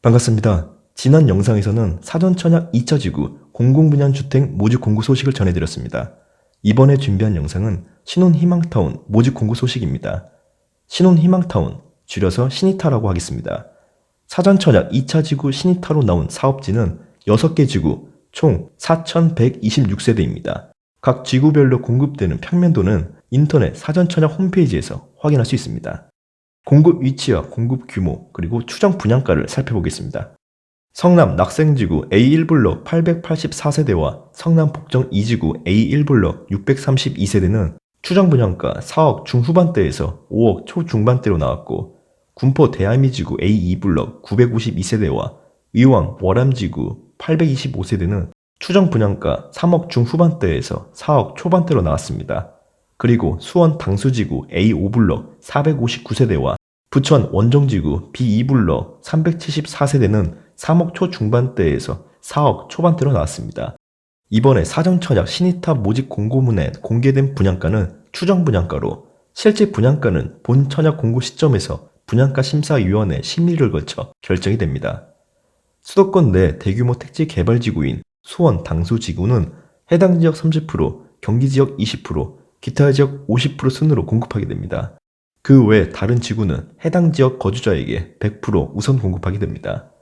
반갑습니다. 지난 영상에서는 사전청약 2차 지구 공공분양주택 모집 공고 소식을 전해드렸습니다. 이번에 준비한 영상은 신혼희망타운 모집 공고 소식입니다. 신혼희망타운, 줄여서 신희타라고 하겠습니다. 사전청약 2차 지구 신희타로 나온 사업지는 6개 지구 총 4,126세대입니다. 각 지구별로 공급되는 평면도는 인터넷 사전청약 홈페이지에서 확인할 수 있습니다. 공급 위치와 공급 규모, 그리고 추정 분양가를 살펴보겠습니다. 성남 낙생지구 A1블럭 884세대와 성남 복정 2지구 A1블럭 632세대는 추정 분양가 4억 중후반대에서 5억 초중반대로 나왔고, 군포 대알미지구 A2블럭 952세대와 의왕 월암지구 825세대는 추정 분양가 3억 중후반대에서 4억 초반대로 나왔습니다. 그리고 수원 당수지구 A5블럭 459세대와 부천 원정지구 B2블럭 374세대는 3억 초중반대에서 4억 초반대로 나왔습니다. 이번에 사전청약 신희타 모집 공고문에 공개된 분양가는 추정 분양가로, 실제 분양가는 본 청약 공고 시점에서 분양가심사위원회 심의를 거쳐 결정이 됩니다. 수도권 내 대규모 택지 개발지구인 수원 당수지구는 해당 지역 30%, 경기 지역 20%, 기타 지역 50% 순으로 공급하게 됩니다. 그 외 다른 지구는 해당 지역 거주자에게 100% 우선 공급하게 됩니다.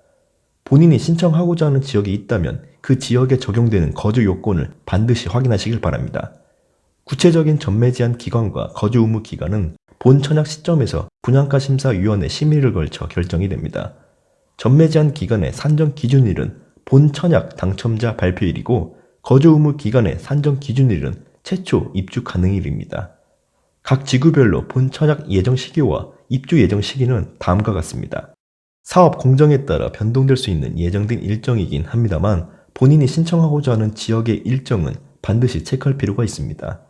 본인이 신청하고자 하는 지역이 있다면 그 지역에 적용되는 거주 요건을 반드시 확인하시길 바랍니다. 구체적인 전매 제한 기간과 거주 의무 기간은 본 청약 시점에서 분양가심사위원회 심의를 걸쳐 결정이 됩니다. 전매 제한 기간의 산정 기준일은 본 청약 당첨자 발표일이고, 거주 의무 기간의 산정 기준일은 최초 입주 가능일입니다. 각 지구별로 본 청약 예정 시기와 입주 예정 시기는 다음과 같습니다. 사업 공정에 따라 변동될 수 있는 예정된 일정이긴 합니다만, 본인이 신청하고자 하는 지역의 일정은 반드시 체크할 필요가 있습니다.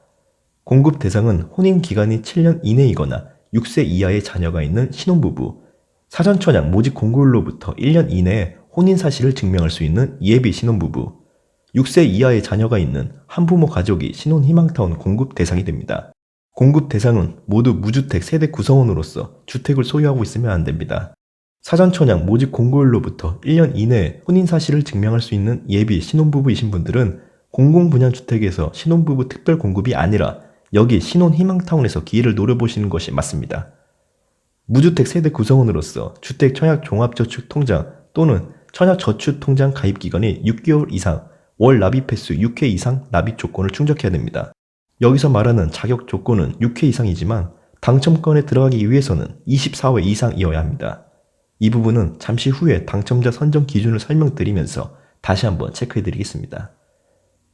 공급 대상은 혼인 기간이 7년 이내이거나 6세 이하의 자녀가 있는 신혼부부, 사전청약 모집 공고일로부터 1년 이내에 혼인 사실을 증명할 수 있는 예비 신혼부부, 6세 이하의 자녀가 있는 한부모 가족이 신혼희망타운 공급 대상이 됩니다. 공급 대상은 모두 무주택 세대 구성원으로서 주택을 소유하고 있으면 안 됩니다. 사전청약 모집 공고일로부터 1년 이내에 혼인 사실을 증명할 수 있는 예비 신혼부부이신 분들은 공공분양주택에서 신혼부부 특별 공급이 아니라 여기 신혼희망타운에서 기회를 노려보시는 것이 맞습니다. 무주택 세대 구성원으로서 주택청약종합저축통장 또는 청약저축통장 가입기간이 6개월 이상, 월 납입 횟수 6회 이상 납입 조건을 충족해야 됩니다. 여기서 말하는 자격 조건은 6회 이상이지만 당첨권에 들어가기 위해서는 24회 이상이어야 합니다. 이 부분은 잠시 후에 당첨자 선정 기준을 설명드리면서 다시 한번 체크해드리겠습니다.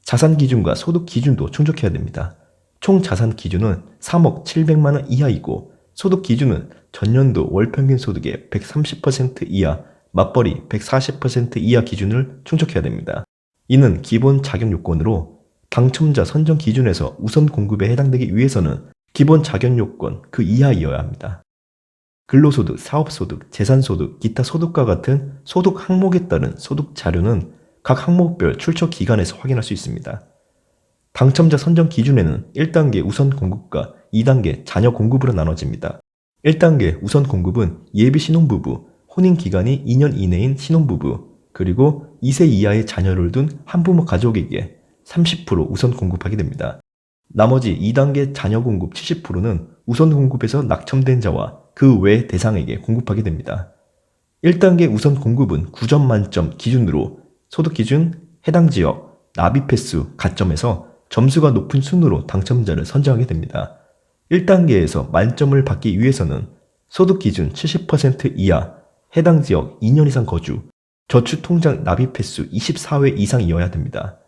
자산 기준과 소득 기준도 충족해야 됩니다. 총 자산 기준은 3억 700만원 이하이고, 소득 기준은 전년도 월평균 소득의 130% 이하, 맞벌이 140% 이하 기준을 충족해야 됩니다. 이는 기본 자격 요건으로, 당첨자 선정 기준에서 우선 공급에 해당되기 위해서는 기본 자격 요건 그 이하이어야 합니다. 근로소득, 사업소득, 재산소득, 기타 소득과 같은 소득 항목에 따른 소득 자료는 각 항목별 출처 기관에서 확인할 수 있습니다. 당첨자 선정 기준에는 1단계 우선 공급과 2단계 자녀 공급으로 나눠집니다. 1단계 우선 공급은 예비 신혼부부, 혼인 기간이 2년 이내인 신혼부부, 그리고 2세 이하의 자녀를 둔 한부모 가족에게 30% 우선 공급하게 됩니다. 나머지 2단계 자녀 공급 70%는 우선 공급에서 낙첨된 자와 그 외 대상에게 공급하게 됩니다. 1단계 우선 공급은 9점 만점 기준으로 소득 기준, 해당 지역, 납입 횟수, 가점에서 점수가 높은 순으로 당첨자를 선정하게 됩니다. 1단계에서 만점을 받기 위해서는 소득 기준 70% 이하, 해당 지역 2년 이상 거주, 저축통장 납입 횟수 24회 이상이어야 됩니다.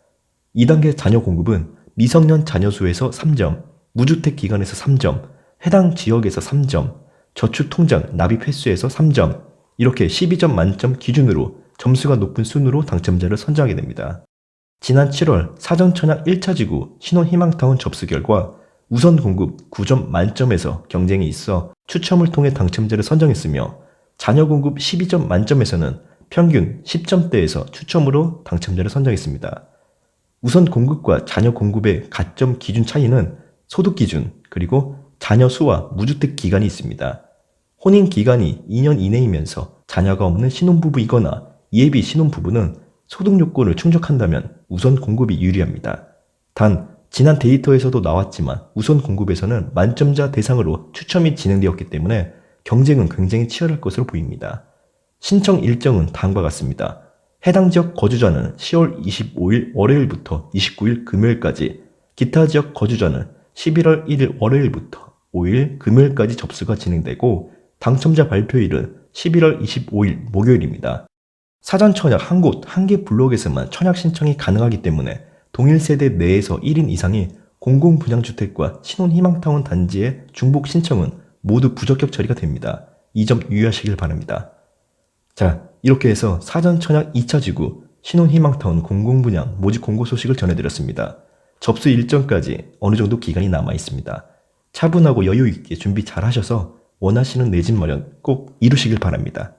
2단계 자녀 공급은 미성년 자녀 수에서 3점, 무주택 기간에서 3점, 해당 지역에서 3점, 저축통장 납입 횟수에서 3점, 이렇게 12점 만점 기준으로 점수가 높은 순으로 당첨자를 선정하게 됩니다. 지난 7월 사전청약 1차 지구 신혼희망타운 접수 결과 우선 공급 9점 만점에서 경쟁이 있어 추첨을 통해 당첨자를 선정했으며, 자녀 공급 12점 만점에서는 평균 10점대에서 추첨으로 당첨자를 선정했습니다. 우선 공급과 자녀 공급의 가점 기준 차이는 소득 기준, 그리고 자녀 수와 무주택 기간이 있습니다. 혼인 기간이 2년 이내이면서 자녀가 없는 신혼부부이거나 예비 신혼부부는 소득 요건을 충족한다면 우선 공급이 유리합니다. 단, 지난 데이터에서도 나왔지만 우선 공급에서는 만점자 대상으로 추첨이 진행되었기 때문에 경쟁은 굉장히 치열할 것으로 보입니다. 신청 일정은 다음과 같습니다. 해당 지역 거주자는 10월 25일 월요일부터 29일 금요일까지, 기타 지역 거주자는 11월 1일 월요일부터 5일 금요일까지 접수가 진행되고 당첨자 발표일은 11월 25일 목요일입니다. 사전 청약 한 곳, 한 개 블록에서만 청약 신청이 가능하기 때문에 동일 세대 내에서 1인 이상이 공공분양주택과 신혼희망타운 단지의 중복 신청은 모두 부적격 처리가 됩니다. 이 점 유의하시길 바랍니다. 자, 이렇게 해서 사전 청약 2차 지구 신혼희망타운 공공분양 모집 공고 소식을 전해드렸습니다. 접수 일정까지 어느 정도 기간이 남아 있습니다. 차분하고 여유 있게 준비 잘 하셔서 원하시는 내 집 마련 꼭 이루시길 바랍니다.